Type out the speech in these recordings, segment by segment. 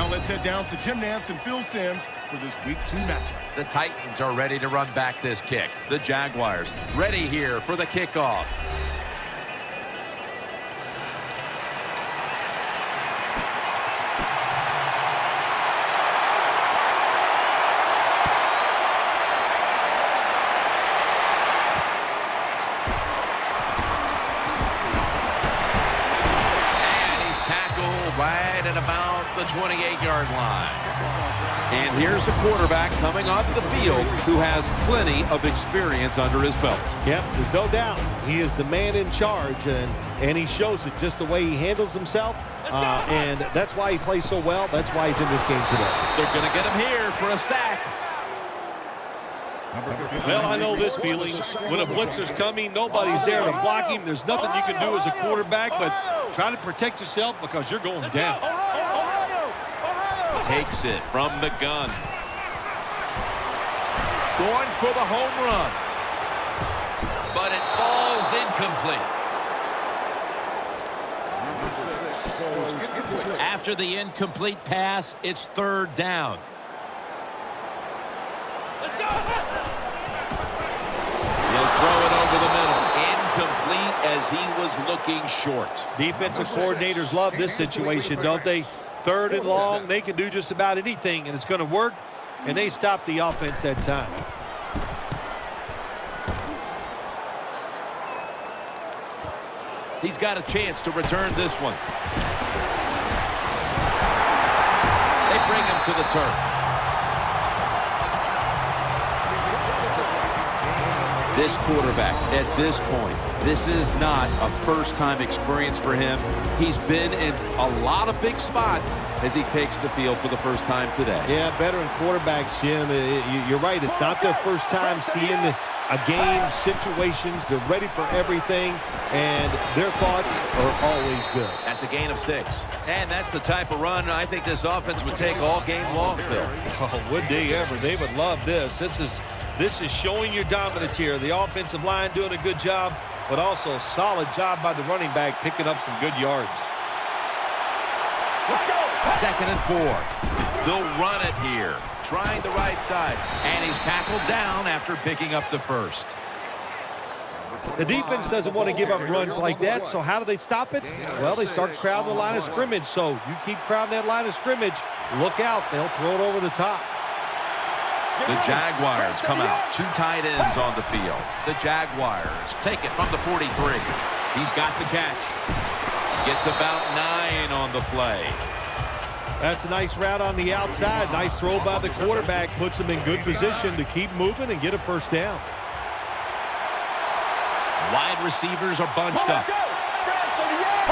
Now let's head down to Jim Nantz and Phil Simms for this Week 2 matchup. The Titans are ready to run back this kick. The Jaguars ready here for the kickoff. Right at about the 28-yard line. And here's the quarterback coming off the field who has plenty of experience under his belt. Yep, there's no doubt. He is the man in charge, and he shows it just the way he handles himself. And that's why he plays so well. That's why he's in this game today. They're going to get him here for a sack. Well, I know this feeling. When a blitzer's coming, nobody's there to block him. There's nothing you can do as a quarterback, but try to protect yourself because you're going down. Takes it from the gun. Going for the home run. But it falls incomplete. After the incomplete pass, it's third down. He'll throw it over the middle. Incomplete as he was looking short. Defensive coordinators love this situation, don't they? Third and long, they can do just about anything, and it's going to work, and they stop the offense that time. He's got a chance to return this one. They bring him to the turf. This quarterback, at this point, this is not a first-time experience for him. He's been in a lot of big spots as he takes the field for the first time today. Yeah, veteran quarterbacks, Jim, you're right. It's not their first time seeing a game, situations. They're ready for everything, and their thoughts are always good. That's a gain of 6. And that's the type of run I think this offense would take all game long, Phil. Oh, would they ever? They would love this. This is showing your dominance here. The offensive line doing a good job, but also a solid job by the running back picking up some good yards. Let's go. 2nd and 4. They'll run it here. Trying the right side. And he's tackled down after picking up the first. The defense doesn't want to give up runs like that, so how do they stop it? Well, they start crowding the line of scrimmage. So you keep crowding that line of scrimmage, look out. They'll throw it over the top. The Jaguars come out. 2 tight ends on the field. The Jaguars take it from the 43. He's got the catch. Gets about 9 on the play. That's a nice route on the outside. Nice throw by the quarterback. Puts him in good position to keep moving and get a first down. Wide receivers are bunched up.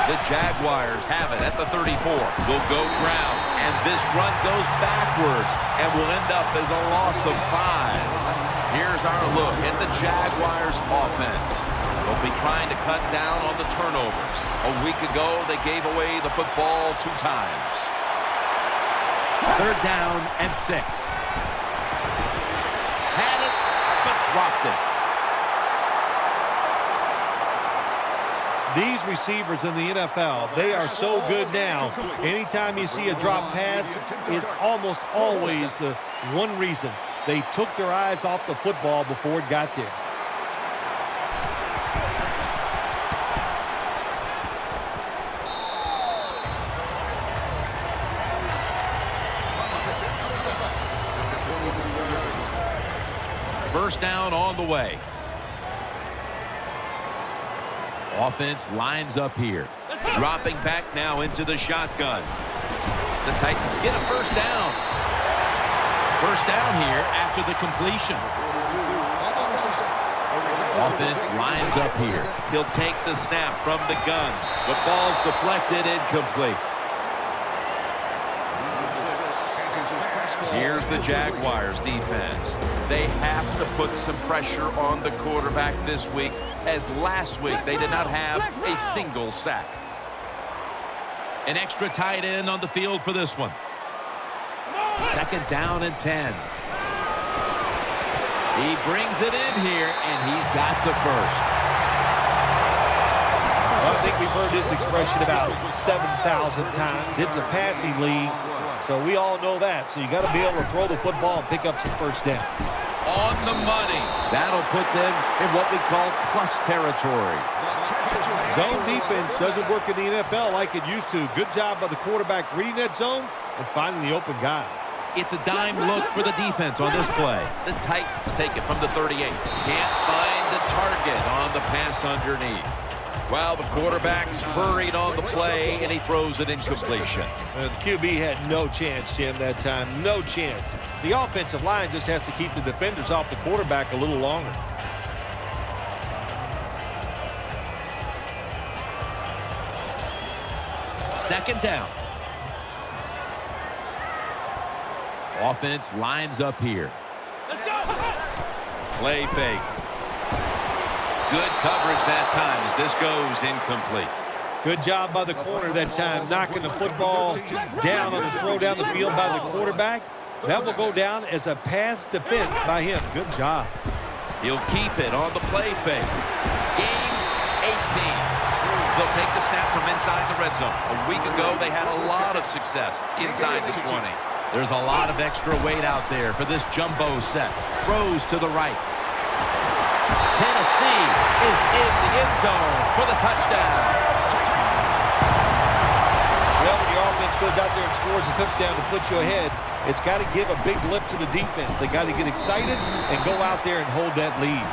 The Jaguars have it at the 34. Will go ground. And this run goes backwards and will end up as a loss of 5. Here's our look at the Jaguars offense. They'll be trying to cut down on the turnovers. A week ago, they gave away the football 2 times. 3rd down and 6. Had it, but dropped it. These receivers in the NFL, they are so good now. Anytime you see a drop pass, it's almost always the one reason. They took their eyes off the football before it got there. First down on the way. Offense lines up here. Dropping back now into the shotgun. The Titans get a first down. First down here after the completion. Offense lines up here. He'll take the snap from the gun. The ball's deflected, incomplete. Here's the Jaguars defense. They have to put some pressure on the quarterback this week, as last week they did not have a single sack. An extra tight end on the field for this one. 2nd down and 10. He brings it in here, and he's got the first. think we've heard this expression about 7,000 times. It's a passing league, so we all know that. So you got to be able to throw the football and pick up some first down. On the money. That'll put them in what we call plus territory. Zone defense doesn't work in the NFL like it used to. Good job by the quarterback reading that zone and finding the open guy. It's a dime look for the defense on this play. The Titans take it from the 38. Can't find the target on the pass underneath. Well, the quarterback's hurried on the play, and he throws it incompletion. The QB had no chance, Jim, that time. No chance. The offensive line just has to keep the defenders off the quarterback a little longer. Second down. Offense lines up here. Play fake. Good coverage that time as this goes incomplete. Good job by the corner that time, knocking the football down on the throw down the field by the quarterback. That will go down as a pass defense by him. Good job. He'll keep it on the play fake. Gains 18. They'll take the snap from inside the red zone. A week ago, they had a lot of success inside the 20. There's a lot of extra weight out there for this jumbo set. Throws to the right. Tennessee is in the end zone for the touchdown. Well, when your offense goes out there and scores a touchdown to put you ahead, it's got to give a big lift to the defense. They got to get excited and go out there and hold that lead.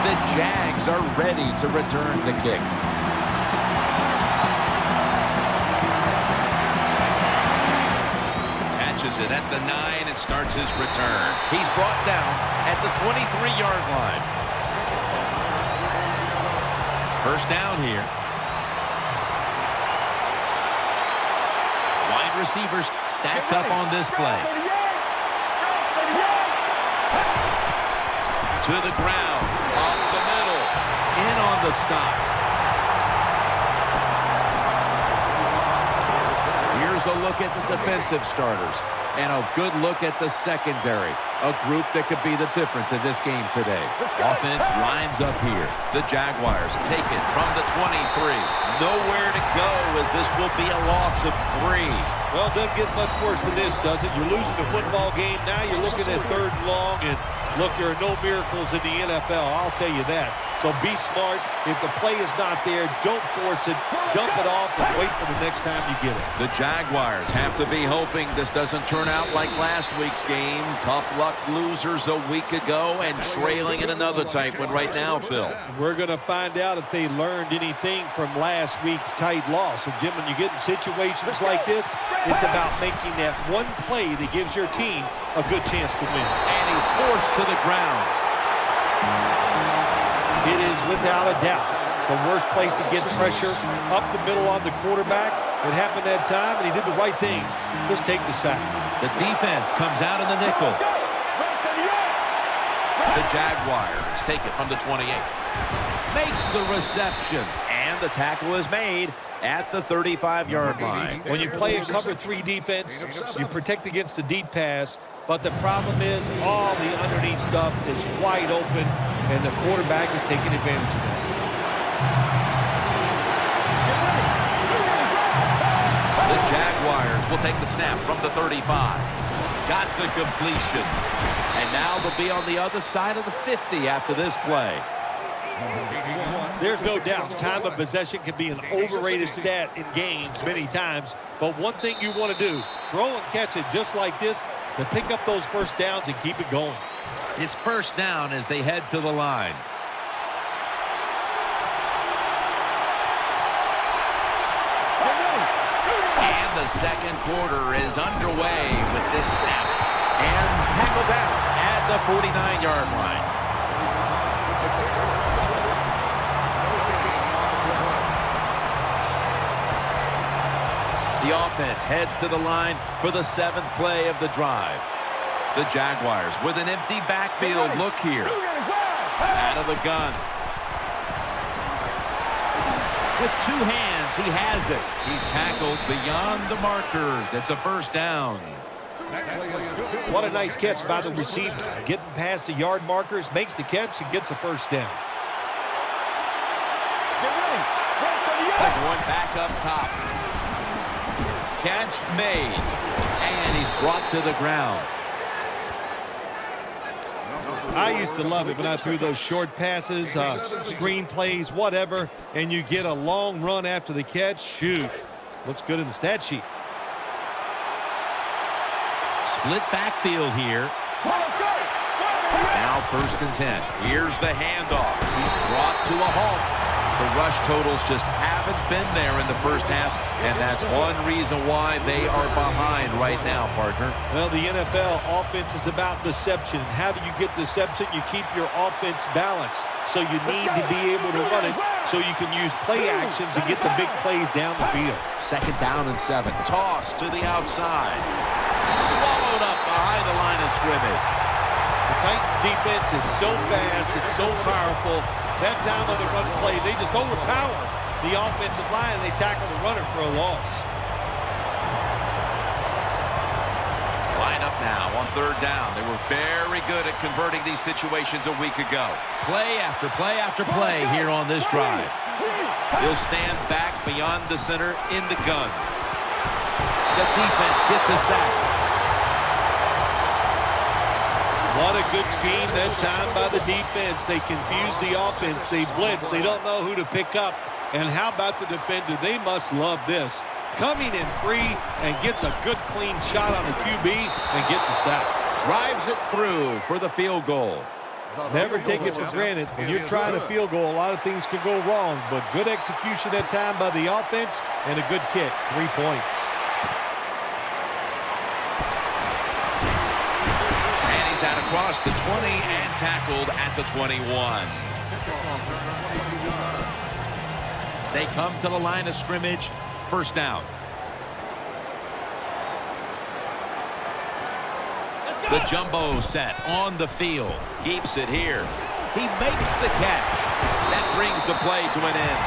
The Jags are ready to return the kick. Catches it at the 9 and starts his return. He's brought down at the 23-yard line. First down here. Wide receivers stacked up on this play. To the ground, up the middle, in on the stop. Here's a look at the defensive starters and a good look at the secondary, a group that could be the difference in this game today. Offense lines up here. The Jaguars take it from the 23. Nowhere to go as this will be a loss of 3. Well, it doesn't get much worse than this, does it? You're losing the football game. Now you're looking at 3rd and long, and look, there are no miracles in the NFL. I'll tell you that. So be smart. If the play is not there, don't force it. Dump it off and wait for the next time you get it. The Jaguars have to be hoping this doesn't turn out like last week's game. Tough luck losers a week ago and trailing in another tight one right now, Phil. We're going to find out if they learned anything from last week's tight loss. And, Jim, when you get in situations like this, it's about making that one play that gives your team a good chance to win. And he's forced to the ground. It is without a doubt the worst place to get pressure up the middle on the quarterback. It happened that time, and he did the right thing. Just take the sack. The defense comes out in the nickel. The Jaguars take it from the 28. Makes the reception, and the tackle is made at the 35-yard line. When you play a cover 3 defense, you protect against the deep pass, but the problem is all the underneath stuff is wide open, and the quarterback is taking advantage of that. The Jaguars will take the snap from the 35. Got the completion. And now they'll be on the other side of the 50 after this play. There's no doubt time of possession can be an overrated stat in games many times, but one thing you want to do, throw and catch it just like this to pick up those first downs and keep it going. It's first down as they head to the line. And the second quarter is underway with this snap. And tackled down at the 49-yard line. The offense heads to the line for the 7th play of the drive. The Jaguars with an empty backfield look here. Out of the gun. With 2 hands, he has it. He's tackled beyond the markers. It's a first down. What a nice catch by the receiver. Getting past the yard markers, makes the catch, and gets a first down. They're going back up top. Catch made. And he's brought to the ground. I used to love it when I threw those short passes, screen plays, whatever, and you get a long run after the catch. Shoot, looks good in the stat sheet. Split backfield here. Now 1st and 10. Here's the handoff. He's brought to a halt. The rush totals just haven't been there in the first half, and that's one reason why they are behind right now, partner. Well, the NFL offense is about deception. How do you get deception? You keep your offense balanced. So you need to be able to run it so you can use play actions and get the big plays down the field. 2nd down and 7. Toss to the outside. Swallowed up behind the line of scrimmage. The Titans defense is so fast, it's so powerful. That time of the run play, they just overpower the offensive line and they tackle the runner for a loss. Line up now on 3rd down. They were very good at converting these situations a week ago. Play after play after play here on this drive. He'll stand back beyond the center in the gun. The defense gets a sack. What a good scheme that time by the defense. They confuse the offense. They blitz. They don't know who to pick up. And how about the defender? They must love this. Coming in free and gets a good clean shot on the QB and gets a sack. Drives it through for the field goal. Never take it for granted. When you're trying a field goal, a lot of things can go wrong. But good execution that time by the offense and a good kick. 3 points. Out across the 20 and tackled at the 21. They come to the line of scrimmage. 1st down. The jumbo set on the field. Keeps it here. He makes the catch. That brings the play to an end.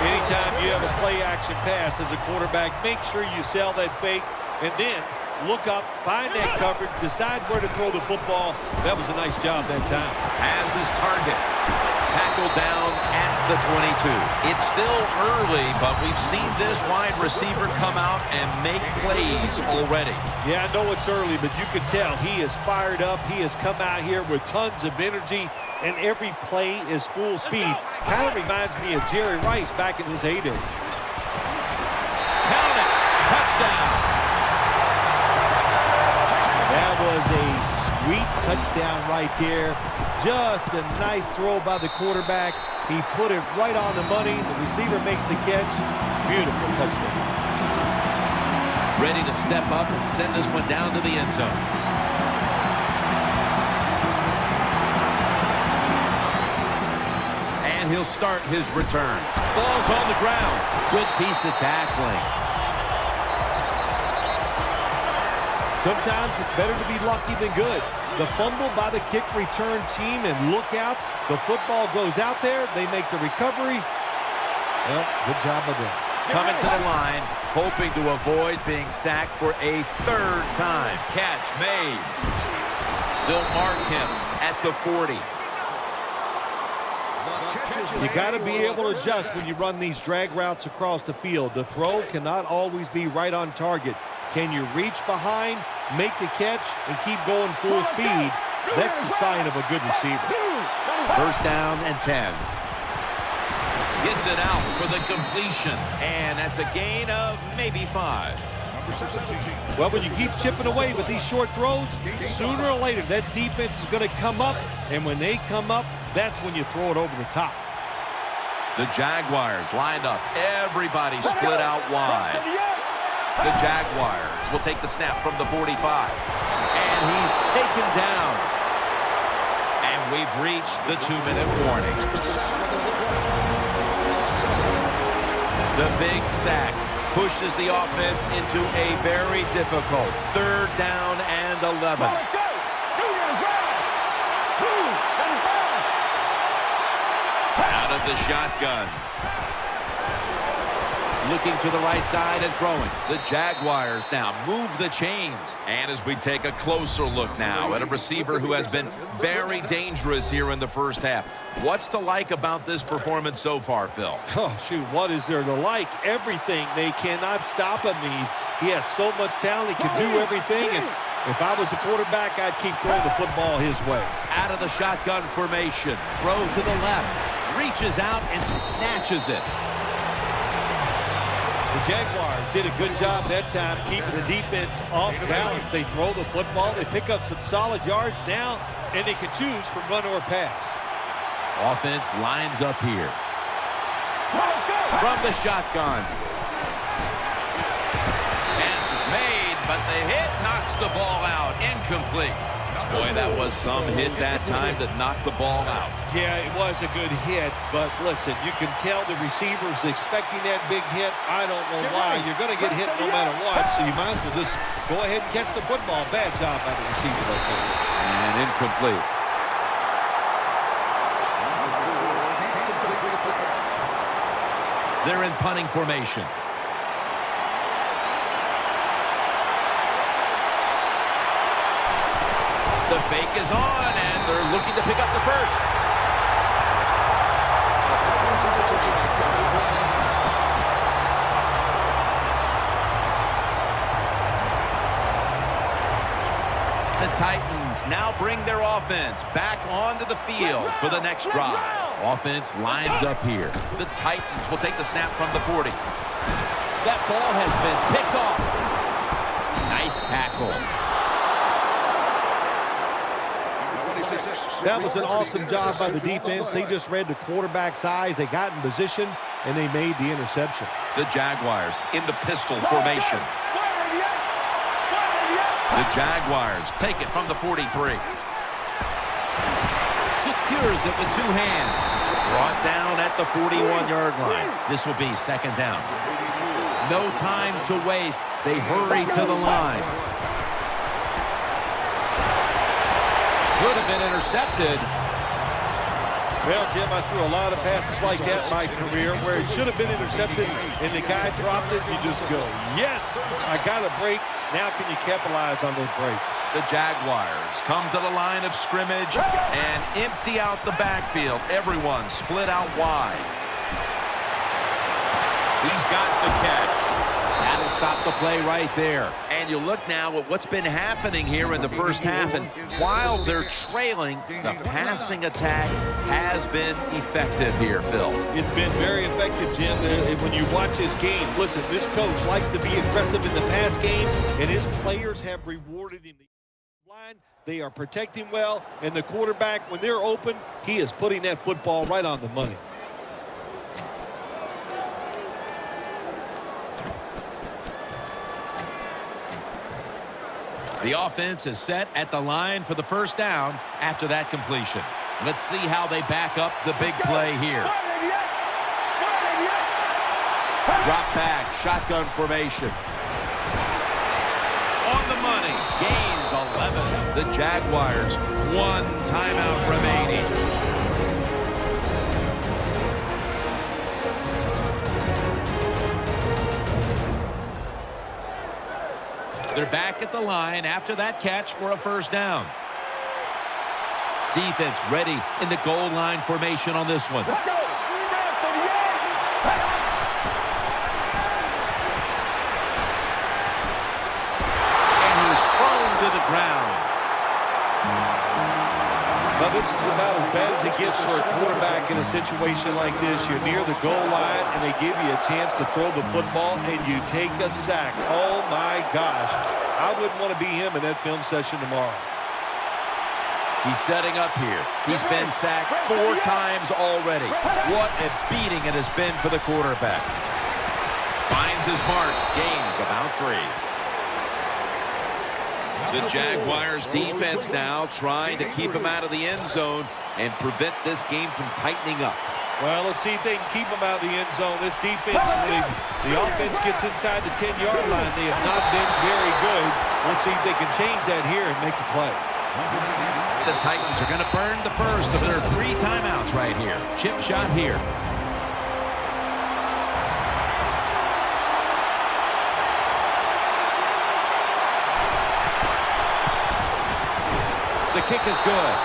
Anytime you have a play action pass as a quarterback, make sure you sell that fake and then look up, find that coverage, decide where to throw the football. That was a nice job that time. Has his target. Tackled down at the 22. It's still early, but we've seen this wide receiver come out and make plays already. Yeah, I know it's early, but you can tell he is fired up. He has come out here with tons of energy, and every play is full speed. Kind of reminds me of Jerry Rice back in his heyday. Count it. Touchdown. That was a sweet touchdown right there. Just a nice throw by the quarterback. He put it right on the money. The receiver makes the catch. Beautiful touchdown. Ready to step up and send this one down to the end zone. And he'll start his return. Ball's on the ground. Good piece of tackling. Sometimes it's better to be lucky than good. The fumble by the kick return team, and look out. The football goes out there. They make the recovery. Well, good job of them. Coming to the line, hoping to avoid being sacked for a 3rd time. Catch made. They'll mark him at the 40. You got to be able to adjust when you run these drag routes across the field. The throw cannot always be right on target. Can you reach behind, make the catch, and keep going full speed? That's the sign of a good receiver. 1st down and 10. Gets it out for the completion, and that's a gain of maybe 5. Well, when you keep chipping away with these short throws, sooner or later that defense is going to come up, and when they come up, that's when you throw it over the top. The Jaguars lined up. Everybody split out wide. The Jaguars will take the snap from the 45. And he's taken down. And we've reached the 2-minute warning. The big sack pushes the offense into a very difficult 3rd down and 11. Out of the shotgun. Looking to the right side and throwing. The Jaguars now move the chains. And as we take a closer look now at a receiver who has been very dangerous here in the first half. What's to like about this performance so far, Phil? Oh, shoot, what is there to like? Everything. They cannot stop him. He has so much talent. He can do everything. And if I was a quarterback, I'd keep throwing the football his way. Out of the shotgun formation. Throw to the left. Reaches out and snatches it. The Jaguars did a good job that time keeping the defense off balance. They throw the football. They pick up some solid yards now, and they can choose from run or pass. Offense lines up here. From the shotgun. Pass is made, but the hit knocks the ball out. Incomplete. Boy, that was some hit that time that knocked the ball out. Yeah, it was a good hit, but listen, you can tell the receiver's expecting that big hit. I don't know why. You're going to get hit no matter what, so you might as well just go ahead and catch the football. Bad job by the receiver that time. And incomplete. They're in punting formation. The fake is on, and they're looking to pick up the first. The Titans now bring their offense back onto the field for the next drive. Offense lines up here. The Titans will take the snap from the 40. That ball has been picked off. Nice tackle. That was an awesome job by the defense. They just read the quarterback's eyes. They got in position, and they made the interception. The Jaguars in the pistol formation. The Jaguars take it from the 43. Secures it with two hands. Brought down at the 41-yard line. This will be second down. No time to waste. They hurry to the line. Could have been intercepted. Well, Jim, I threw a lot of passes like that in my career where it should have been intercepted, and the guy dropped it. You just go, yes, I got a break. Now can you capitalize on those breaks? The Jaguars come to the line of scrimmage and empty out the backfield. Everyone split out wide. He's got the catch. That'll stop the play right there. And you look now at what's been happening here in the first half, and while they're trailing, the passing attack has been effective here, Phil. It's been very effective, Jim. When you watch this game, listen, this coach likes to be aggressive in the pass game, and his players have rewarded him. They are protecting well, and the quarterback, when they're open, he is putting that football right on the money. The offense is set at the line for the first down after that completion. Let's see how they back up the big play here. Drop back, shotgun formation. On the money, gains 11. The Jaguars, one timeout remaining. They're back at the line after that catch for a first down. Defense ready in the goal line formation on this one. Let's go. And he's thrown to the ground. Now, this is about as bad as it gets for a quarterback in a situation like this. You're near the goal line, and they give you a chance to throw the football, and you take a sack. Oh, my gosh. I wouldn't want to be him in that film session tomorrow. He's setting up here. He's been sacked 4 times already. What a beating it has been for the quarterback. Finds his mark. Gains about 3. The Jaguars defense now trying to keep him out of the end zone and prevent this game from tightening up. Well, let's see if they can keep him out of the end zone. This defense, the offense gets inside the 10-yard line. They have not been very good. Let's see if they can change that here and make a play. The Titans are going to burn the first of their 3 timeouts right here. Chip shot here. kick is good.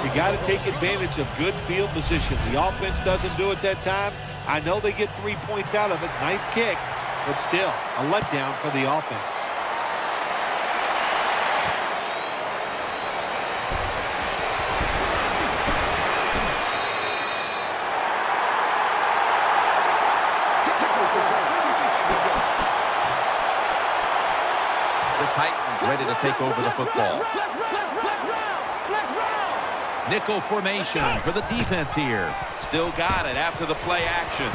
You got to take advantage of good field position. The offense doesn't do it that time. I know they get 3 points out of it. Nice kick, but still a letdown for the offense. Titans ready to take over the football. Nickel formation for the defense here. Still got it after the play action.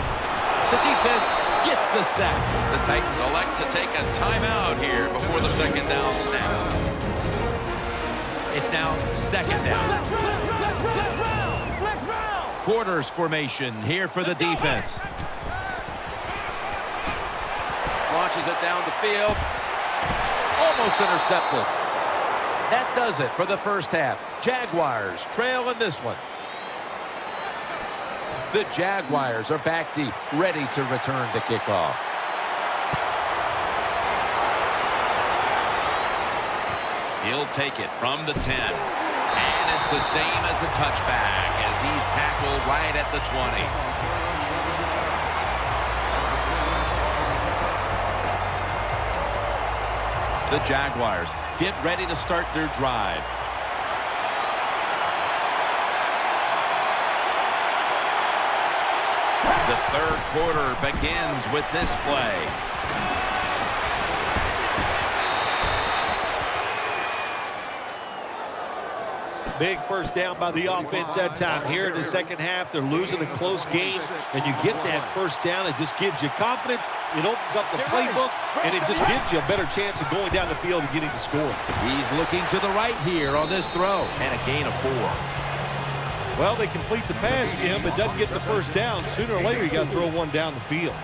The defense gets the sack. The Titans elect to take a timeout here before the second down snap. It's now second down. Quarters formation here for the defense. Launches it down the field. Almost intercepted. That does it for the first half. Jaguars trail in this one. The Jaguars are back deep, ready to return to kickoff. He'll take it from the 10. And it's the same as a touchback as he's tackled right at the 20. The Jaguars get ready to start their drive. The third quarter begins with this play. Big first down by the offense that time. Here in the second half, they're losing a close game, and you get that first down. It just gives you confidence. It opens up the playbook, and it just gives you a better chance of going down the field and getting the score. He's looking to the right here on this throw, and a gain of 4. Well, they complete the pass, Jim, but doesn't get the first down. Sooner or later, you got to throw one down the field.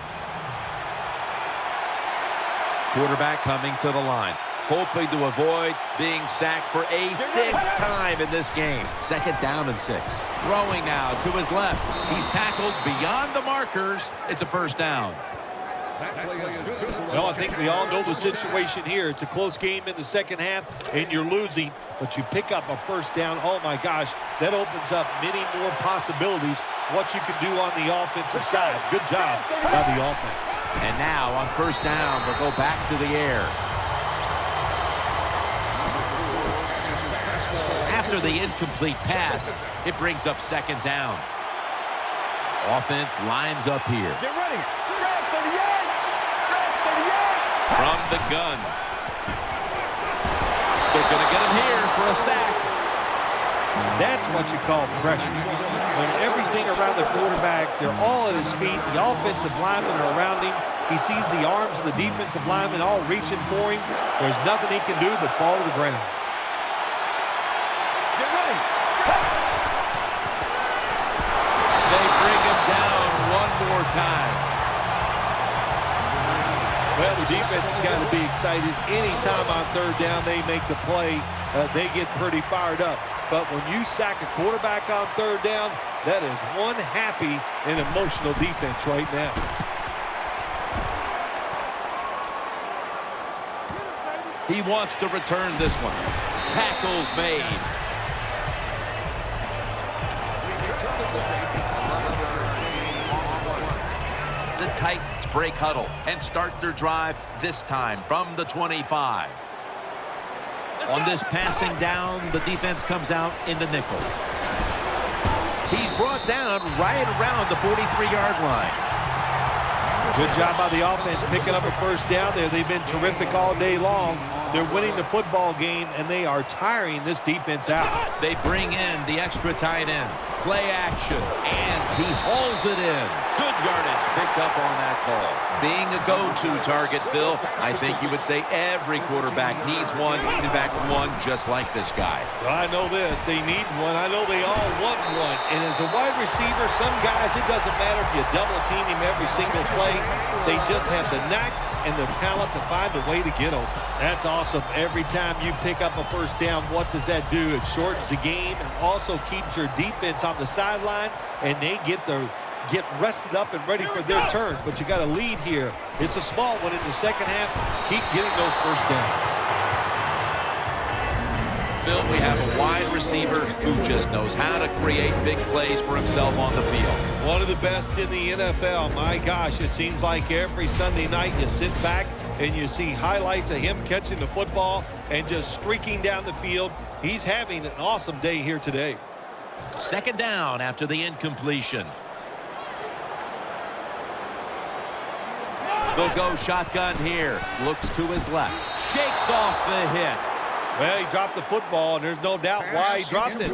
Quarterback coming to the line, hoping to avoid being sacked for a 6th time in this game. Second down and 6. Throwing now to his left. He's tackled beyond the markers. It's a first down. Well, I think we all know the situation here. It's a close game in the second half, and you're losing, but you pick up a first down. Oh, my gosh, that opens up many more possibilities what you can do on the offensive side. Good job by the offense. And now on first down, we'll go back to the air. After the incomplete pass, it brings up second down. Offense lines up here. Get ready. From the gun. They're going to get him here for a sack. That's what you call pressure. When everything around the quarterback, they're all at his feet. The offensive linemen are around him. He sees the arms of the defensive linemen all reaching for him. There's nothing he can do but fall to the ground. Get ready. They bring him down one more time. Well, the defense has got to be excited. Anytime on third down they make the play, they get pretty fired up. But when you sack a quarterback on third down, that is one happy and emotional defense right now. He wants to return this one. Tackles made. The Titans break huddle and start their drive this time from the 25. On this passing down, the defense comes out in the nickel. He's brought down right around the 43-yard line. Good job by the offense picking up a first down there. They've been terrific all day long. They're winning the football game, and they are tiring this defense out. They bring in the extra tight end. Play action, and he hauls it in. Good yardage picked up on that call. Being a go-to target, Phil, I think you would say every quarterback needs one. In fact, one just like this guy. Well, I know this. They need one. I know they all want one. And as a wide receiver, some guys, it doesn't matter if you double team him every single play. They just have the knack and the talent to find a way to get open. That's awesome. Every time you pick up a first down, what does that do? It shortens the game and also keeps your defense on the sideline, and they get rested up and ready for their turn. But you got a lead here. It's a small one in the second half. Keep getting those first downs. Phil, we have a wide receiver who just knows how to create big plays for himself on the field. One of the best in the NFL. My gosh, it seems like every Sunday night you sit back and you see highlights of him catching the football and just streaking down the field. He's having an awesome day here today. Second down after the incompletion. They'll go shotgun here. Looks to his left. Shakes off the hit. Well, he dropped the football, and there's no doubt why he dropped it.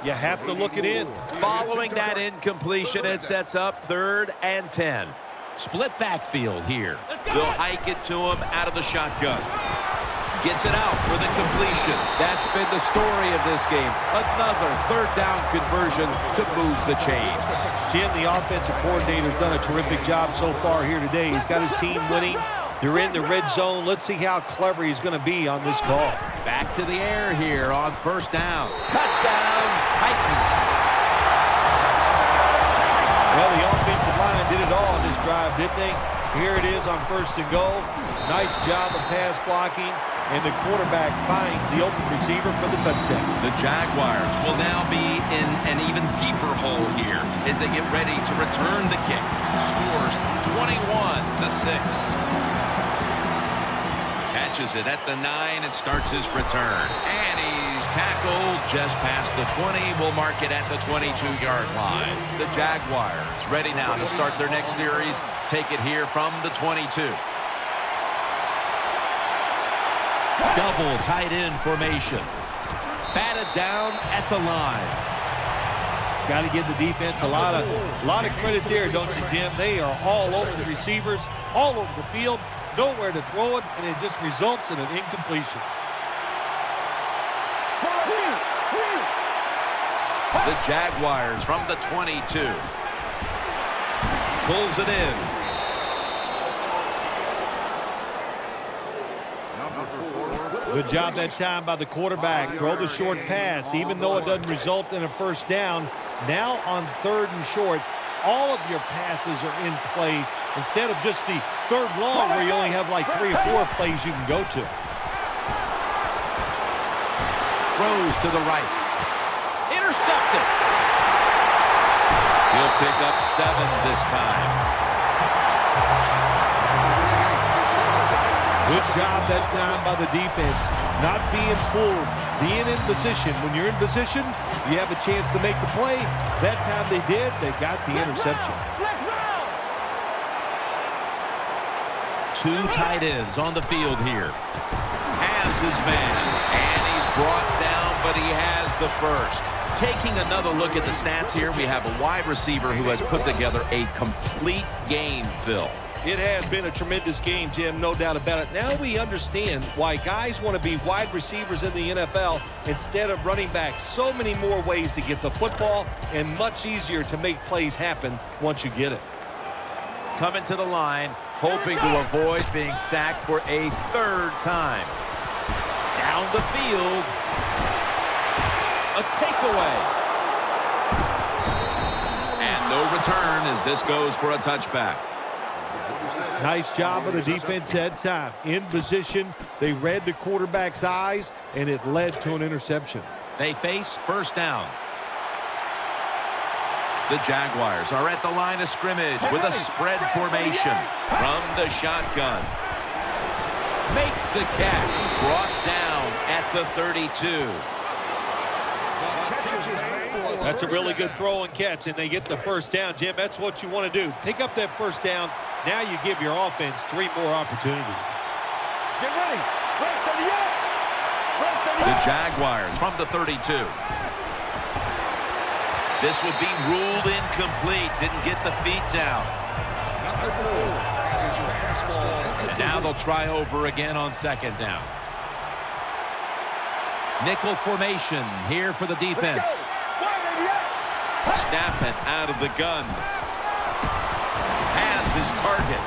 You have to look it in. Following that incompletion, it sets up 3rd and 10. Split backfield here. They'll hike it to him out of the shotgun. Gets it out for the completion. That's been the story of this game. Another 3rd down conversion to move the chains. Jim, the offensive coordinator's done a terrific job so far here today. He's got his team winning. They're in the red zone. Let's see how clever he's going to be on this call. Back to the air here on 1st down. Touchdown, Titans. Well, the offensive line did it all on this drive, didn't they? Here it is on 1st and goal. Nice job of pass blocking, and the quarterback finds the open receiver for the touchdown. The Jaguars will now be in an even deeper hole here as they get ready to return the kick. Scores 21-6. Catches it at the 9 and starts his return. And he's tackled just past the 20. Will mark it at the 22-yard line. The Jaguars ready now to start their next series. Take it here from the 22. Double tight end formation. Batted down at the line. Got to give the defense a lot of credit there, don't you, Jim? They are all over the receivers, all over the field, nowhere to throw it, and it just results in an incompletion. The Jaguars from the 22. Pulls it in. Good job that time by the quarterback. Throw the short pass, even though it doesn't result in a 1st down. Now on 3rd and short, all of your passes are in play instead of just the 3rd long where you only have like 3 or 4 plays you can go to. Throws to the right. Intercepted. He'll pick up 7 this time. Good job that time by the defense. Not being fooled, being in position. When you're in position, you have a chance to make the play. That time they did. They got the interception. 2 tight ends on the field here. Has his man, and he's brought down, but he has the first. Taking another look at the stats here, we have a wide receiver who has put together a complete game, Phil. It has been a tremendous game, Jim, no doubt about it. Now we understand why guys want to be wide receivers in the NFL instead of running backs. So many more ways to get the football and much easier to make plays happen once you get it. Coming to the line, hoping to avoid being sacked for a 3rd time. Down the field. A takeaway. And no return as this goes for a touchback. Nice job of the defense that time. In position, they read the quarterback's eyes, and it led to an interception. They face 1st down. The Jaguars are at the line of scrimmage with a spread formation from the shotgun. Makes the catch. Brought down at the 32. That's a really good throw and catch, and they get the 1st down. Jim, that's what you want to do. Pick up that 1st down. Now you give your offense 3 more opportunities. Get ready. The Jaguars from the 32. This will be ruled incomplete. Didn't get the feet down. And now they'll try over again on 2nd down. Nickel formation here for the defense. Snap it out of the gun. Has his target.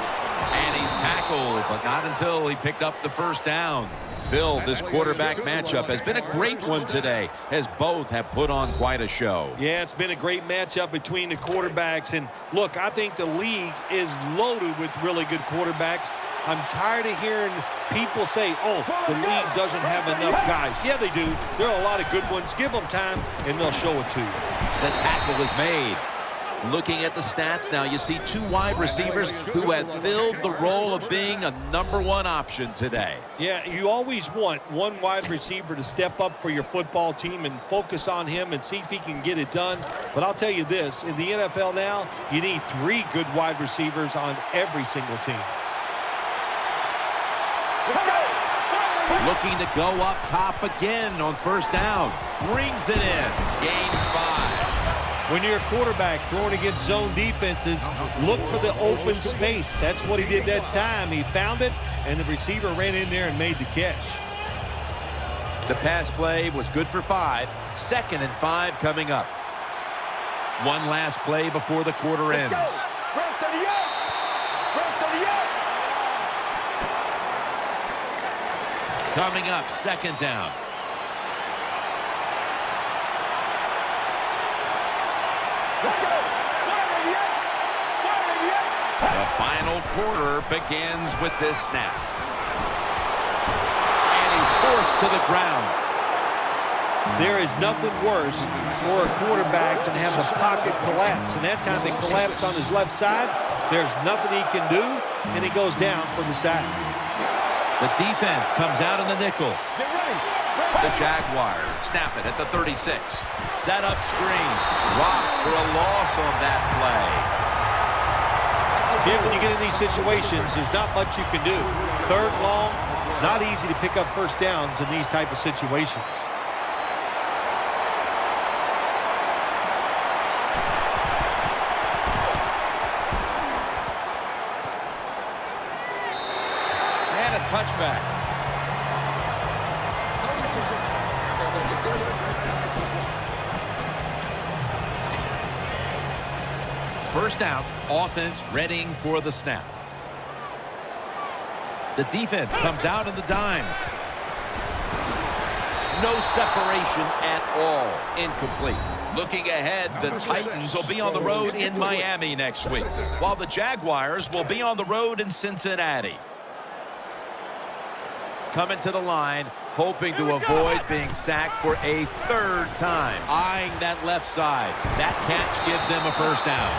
And he's tackled, but not until he picked up the 1st down. Phil, this quarterback matchup has been a great one today, as both have put on quite a show. Yeah, it's been a great matchup between the quarterbacks. And look, I think the league is loaded with really good quarterbacks. I'm tired of hearing people say, oh, the league doesn't have enough guys. Yeah, they do. There are a lot of good ones. Give them time, and they'll show it to you. The tackle is made. Looking at the stats now, you see two wide receivers who have filled the role of being a #1 option today. Yeah, you always want one wide receiver to step up for your football team and focus on him and see if he can get it done. But I'll tell you this, in the NFL now, you need 3 good wide receivers on every single team. Looking to go up top again on first down. Brings it in. Gains 5. When you're a quarterback throwing against zone defenses, look for the open space. That's what he did that time. He found it, and the receiver ran in there and made the catch. The pass play was good for 5. 2nd and 5 coming up. One last play before the quarter ends. Coming up, 2nd down. The final quarter begins with this snap. And he's forced to the ground. There is nothing worse for a quarterback than having a pocket collapse. And that time it collapsed on his left side. There's nothing he can do, and he goes down for the sack. The defense comes out in the nickel. The Jaguars snap it at the 36. Set up screen. Rock for a loss on that play. Jim, when you get in these situations, there's not much you can do. 3rd long, not easy to pick up first downs in these type of situations. And a touchback. First down, offense readying for the snap. The defense comes out in the dime. No separation at all. Incomplete. Looking ahead, the Titans will be on the road in Miami next week, while the Jaguars will be on the road in Cincinnati. Coming to the line, hoping to avoid being sacked for a 3rd time. Eyeing that left side. That catch gives them a first down.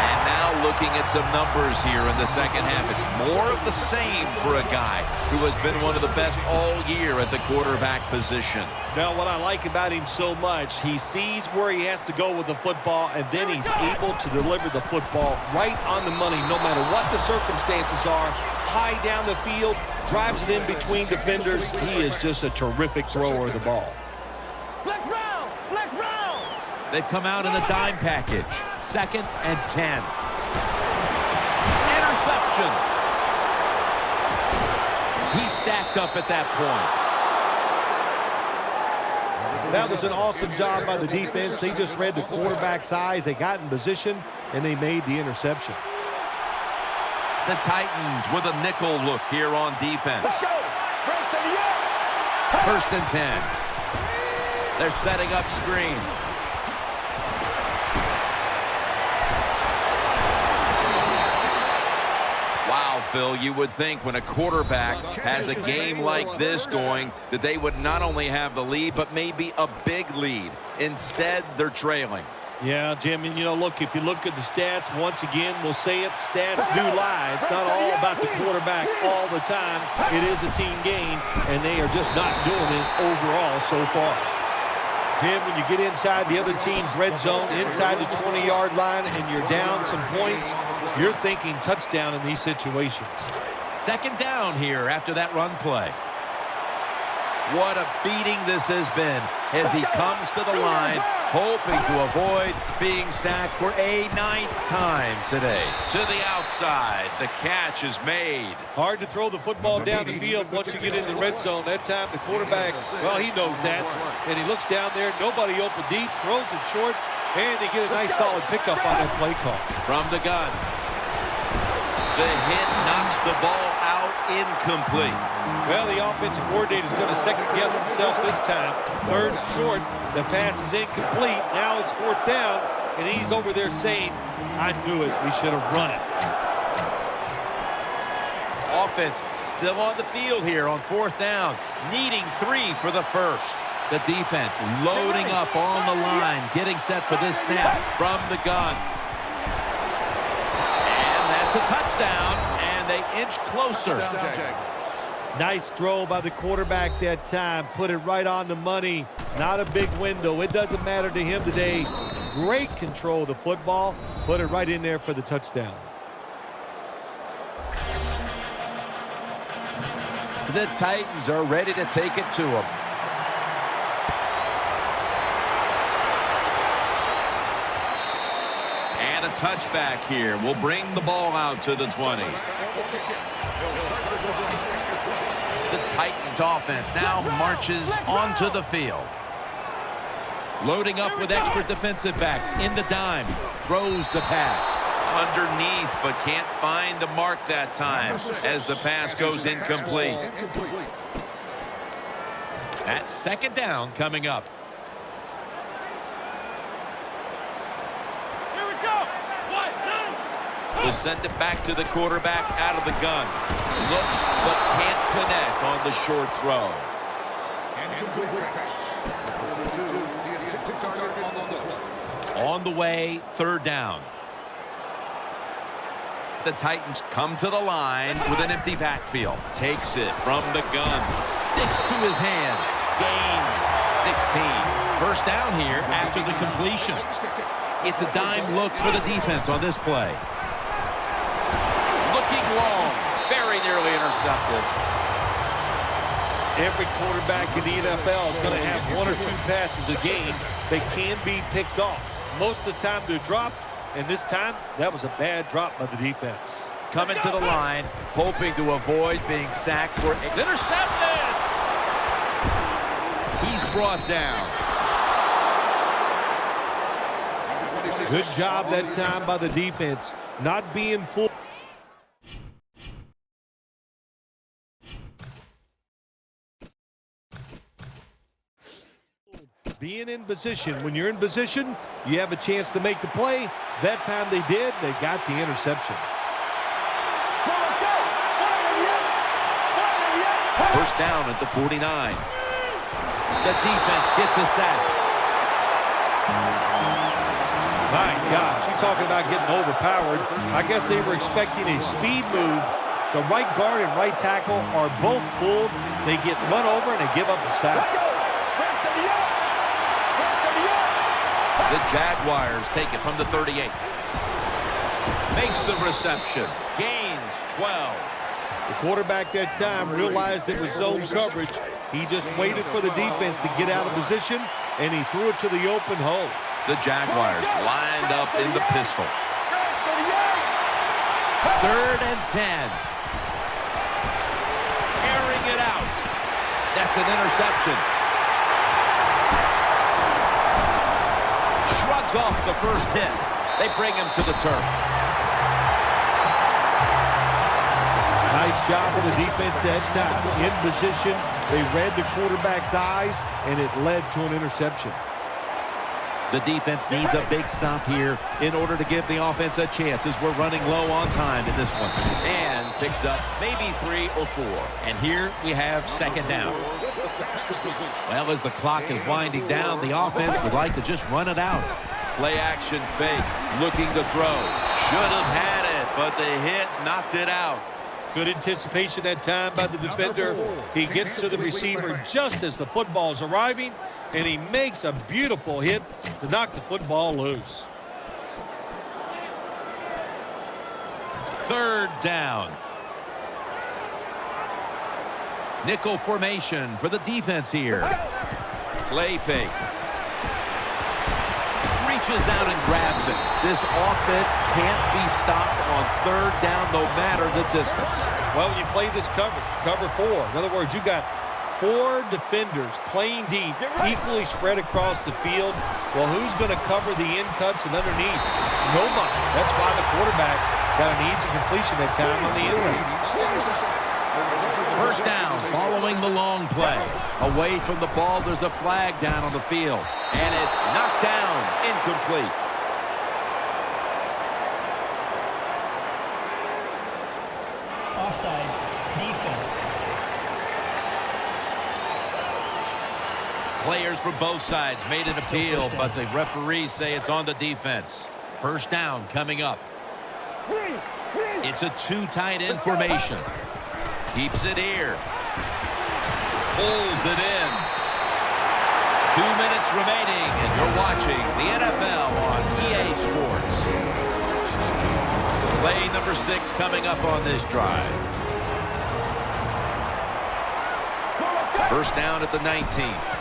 And now looking at some numbers here in the 2nd half. It's more of the same for a guy who has been one of the best all year at the quarterback position. Now, what I like about him so much, he sees where he has to go with the football, and then he's able to deliver the football right on the money, no matter what the circumstances are. High down the field, drives it in between defenders. He is just a terrific thrower of the ball. They've come out in the dime package. 2nd and 10. Interception. He stacked up at that point. That was an awesome job by the defense. They just read the quarterback's eyes. They got in position, and they made the interception. The Titans with a nickel look here on defense. 1st and 10. They're setting up screen. Wow, Phil, you would think when a quarterback has a game like this going that they would not only have the lead, but maybe a big lead. Instead, they're trailing. Yeah, Jim, and, look, if you look at the stats, once again, we'll say it, stats do lie. It's not all about the quarterback all the time. It is a team game, and they are just not doing it overall so far. Jim, when you get inside the other team's red zone, inside the 20-yard line, and you're down some points, you're thinking touchdown in these situations. 2nd down here after that run play. What a beating this has been as he comes to the line, hoping to avoid being sacked for a 9th time today. To the outside, the catch is made. Hard to throw the football down the field once you get in the red zone. That time the quarterback, well, he knows that. And he looks down there, nobody open deep, throws it short, and they get a nice solid pickup on that play call. From the gun. The hit knocks the ball out incomplete. Well, the offensive coordinator is going to second-guess himself this time. 3rd and short. The pass is incomplete. Now it's 4th down, and he's over there saying, I knew it. We should have run it. Offense still on the field here on 4th down, needing 3 for the first. The defense loading up on the line, getting set for this snap from the gun. And that's a touchdown, and they inch closer. Nice throw by the quarterback that time. Put it right on the money. Not a big window. It doesn't matter to him today. Great control of the football. Put it right in there for the touchdown. The Titans are ready to take it to them. And a touchback here will bring the ball out to the 20. The Titans offense now marches onto the field. Loading up with extra defensive backs in the dime. Throws the pass. Underneath, but can't find the mark that time as the pass goes incomplete. That's 2nd down coming up. Here we go. We'll send it back to the quarterback out of the gun. Looks but can't connect on the short throw. On the way, 3rd down. The Titans come to the line with an empty backfield. Takes it from the gun. Sticks to his hands. Gains 16. 1st down here after the completion. It's a dime look for the defense on this play. Looking long. Very nearly intercepted. Every quarterback in the NFL is going to have 1 or 2 passes a game that can be picked off. Most of the time they're dropped. And this time, that was a bad drop by the defense. Coming to the line, hoping to avoid being sacked for it's intercepted. He's brought down. Good job that time by the defense, not being fooled. Being in position. When you're in position, you have a chance to make the play. That time they did. They got the interception. 1st down at the 49. The defense gets a sack. My gosh, you're talking about getting overpowered. I guess they were expecting a speed move. The right guard and right tackle are both fooled. They get run over and they give up a sack. The Jaguars take it from the 38. Makes the reception. Gains 12. The quarterback that time realized it was zone coverage. He just waited for the defense to get out of position, and he threw it to the open hole. The Jaguars lined up in the pistol. 3rd and 10. Airing it out. That's an interception. Shrugs off the first hit. They bring him to the turf. Nice job of the defense that time. In position, they read the quarterback's eyes, and it led to an interception. The defense needs a big stop here in order to give the offense a chance as we're running low on time in this one. And picks up maybe 3 or 4. And here we have 2nd down. Well, as the clock is winding down, the offense would like to just run it out. Play action fake, looking to throw. Should have had it, but the hit knocked it out. Good anticipation that time by the defender. He gets to the receiver just as the football is arriving, and he makes a beautiful hit to knock the football loose. 3rd down. Nickel formation for the defense here. Play fake. Reaches out and grabs it. This offense can't be stopped on 3rd down no matter the distance. Well, you play this coverage, cover 4. In other words, you got 4 defenders playing deep, equally spread across the field. Well, who's going to cover the in cuts and underneath? Nobody. That's why the quarterback got an easy completion that time on the in route. 1st down following the long play. Away from the ball, there's a flag down on the field. And it's knocked down, incomplete. offside. Defense. Players from both sides made an appeal, but the referees say it's on the defense. First down coming up. It's a two tight end formation. Keeps it here. Pulls it in. 2 minutes remaining, and you're watching the NFL on EA Sports. Play number 6 coming up on this drive. First down at the 19.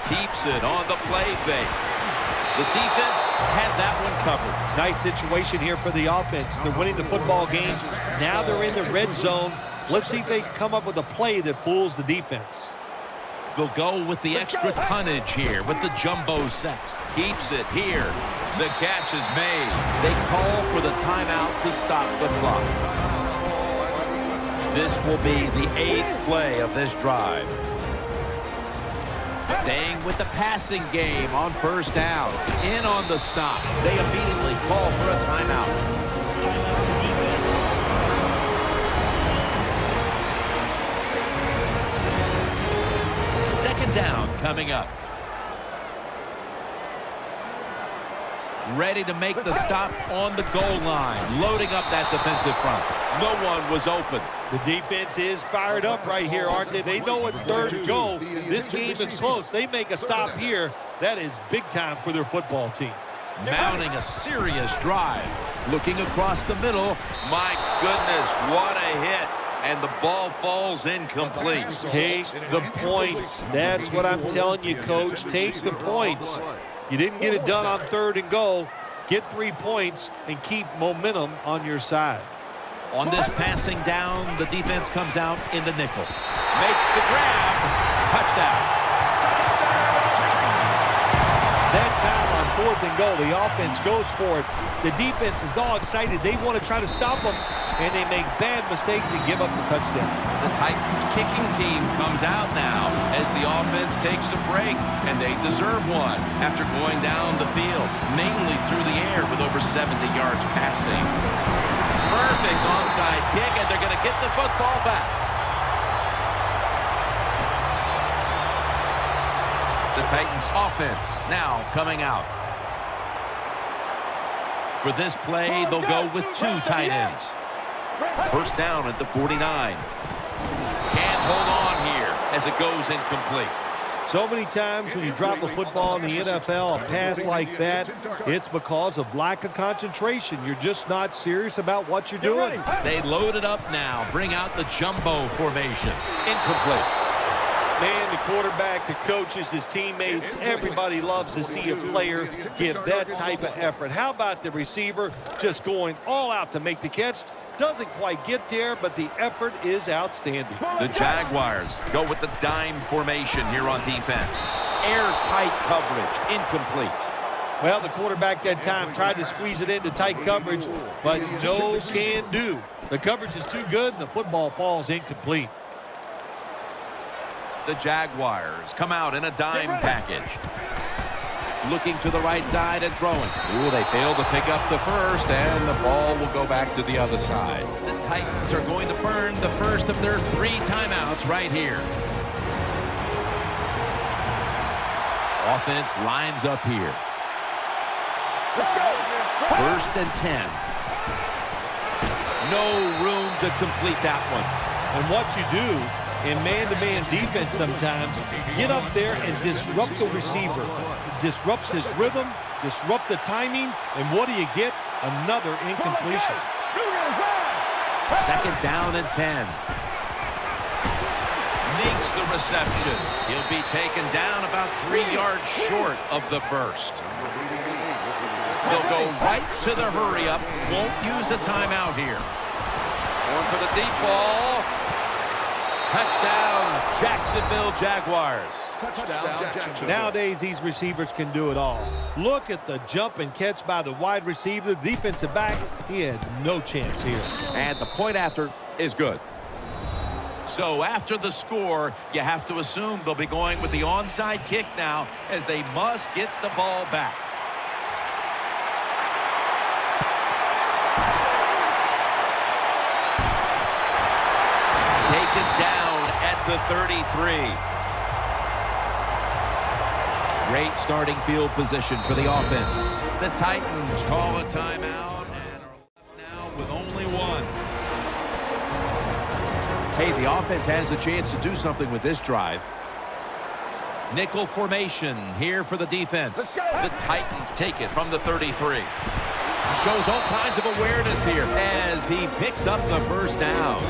Keeps it on the play fake. The defense had that one covered. Nice situation here for the offense. They're winning the football game. Now they're in the red zone. Let's see if they come up with a play that fools the defense. They'll go with the extra tonnage here with the jumbo set. Keeps it here. The catch is made. They call for the timeout to stop the clock. This will be the 8th play of this drive. Staying with the passing game on first down. In on the stop. They immediately call for a timeout. Timeout defense. Second down coming up. Ready to make the stop on the goal line. Loading up that defensive front. No one was open. The defense is fired up right here, aren't they? They know it's third and goal. This game is close. They make a stop here. That is big time for their football team. Mounting a serious drive. Looking across the middle. My goodness, what a hit. And the ball falls incomplete. Take the points. That's what I'm telling you, Coach. Take the points. You didn't get it done on third and goal. Get 3 points and keep momentum on your side. On this passing down, the defense comes out in the nickel. Makes the grab. Touchdown. That time on fourth and goal, the offense goes for it. The defense is all excited. They want to try to stop them, and they make bad mistakes and give up the touchdown. The Titans kicking team comes out now as the offense takes a break, and they deserve one after going down the field, mainly through the air with over 70 yards passing. Perfect onside kick, and they're going to get the football back. The Titans offense now coming out. For this play, they'll go with 2 tight ends. First down at the 49. Can't hold on here as it goes incomplete. So many times when you drop a football in the NFL, a pass like that, it's because of lack of concentration. You're just not serious about what you're doing. They load it up now. Bring out the jumbo formation. Incomplete. Man, the quarterback, the coaches, his teammates, everybody loves to see a player give that type of effort. How about the receiver just going all out to make the catch? Doesn't quite get there, but the effort is outstanding. The Jaguars go with the dime formation here on defense. Airtight coverage. Incomplete. Well, the quarterback that time tried to squeeze it into tight coverage, but no can do. The coverage is too good, and the football falls incomplete. The Jaguars come out in a dime package. Looking to the right side and throwing. Ooh, they fail to pick up the first, and the ball will go back to the other side. The Titans are going to burn the first of their 3 timeouts right here. Offense lines up here. Let's go. First and 10. No room to complete that one. And what you do in man-to-man defense sometimes, get up there and disrupt the receiver. Disrupt his rhythm, disrupt the timing, and what do you get? Another incompletion. Second down and 10. Makes the reception. He'll be taken down about 3 yards short of the first. They'll go right to the hurry-up. Won't use a timeout here. Going for the deep ball. Touchdown, Jacksonville Jaguars. Touchdown, Jacksonville. Nowadays, these receivers can do it all. Look at the jump and catch by the wide receiver. The defensive back, he had no chance here. And the point after is good. So after the score, you have to assume they'll be going with the onside kick now as they must get the ball back. the 33. Great starting field position for the offense. The Titans call a timeout and are left now with only one. Hey, the offense has a chance to do something with this drive. Nickel formation here for the defense. The Titans take it from the 33. He shows all kinds of awareness here as he picks up the first down.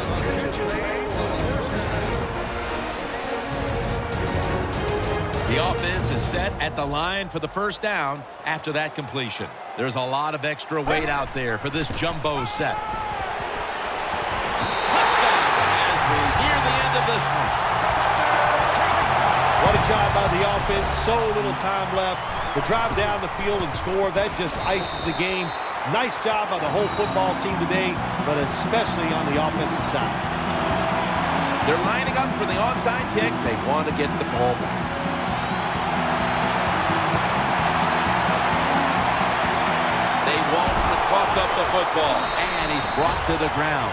The offense is set at the line for the first down after that completion. There's a lot of extra weight out there for this jumbo set. Touchdown as we near the end of this one. What a job by the offense. So little time left to drive down the field and score. That just ices the game. Nice job by the whole football team today, but especially on the offensive side. They're lining up for the onside kick. They want to get the ball back. They won't buff up the football, and he's brought to the ground.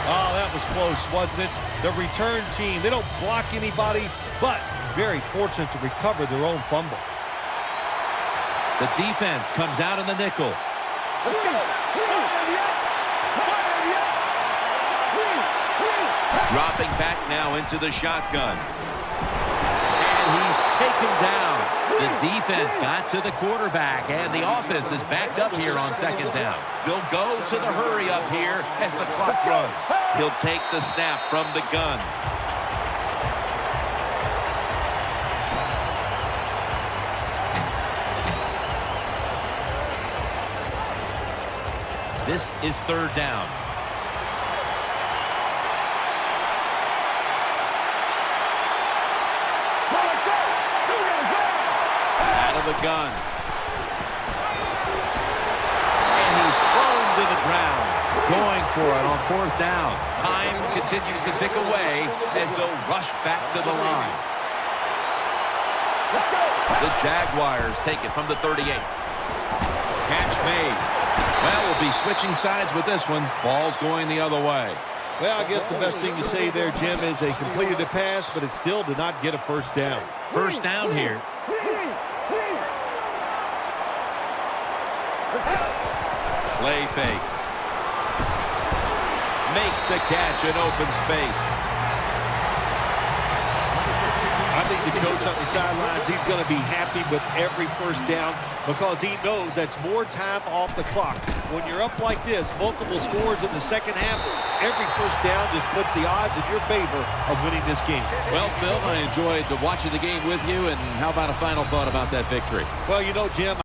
Oh, that was close, wasn't it? The return team, they don't block anybody, but very fortunate to recover their own fumble. The defense comes out in the nickel. Let's go. Dropping back now into the shotgun. And he's taken down. The defense got to the quarterback, and the offense is backed up here on second down. They'll go to the hurry up here as the clock runs. He'll take the snap from the gun. This is third down. Out of the gun. And he's thrown to the ground. Going for it on fourth down. Time continues to tick away as they'll rush back to the line. Let's go. The Jaguars take it from the 38. Catch made. Well, we'll be switching sides with this one. Ball's going the other way. Well, I guess the best thing to say there, Jim, is they completed a pass, but it still did not get a first down. First down here. Let's go. Play fake. Makes the catch in open space. I think the coach on the sidelines, he's going to be happy with every first down because he knows that's more time off the clock. When you're up like this, multiple scores in the second half, every first down just puts the odds in your favor of winning this game. Well, Phil, I enjoyed watching the game with you, and how about a final thought about that victory? Well, you know, Jim,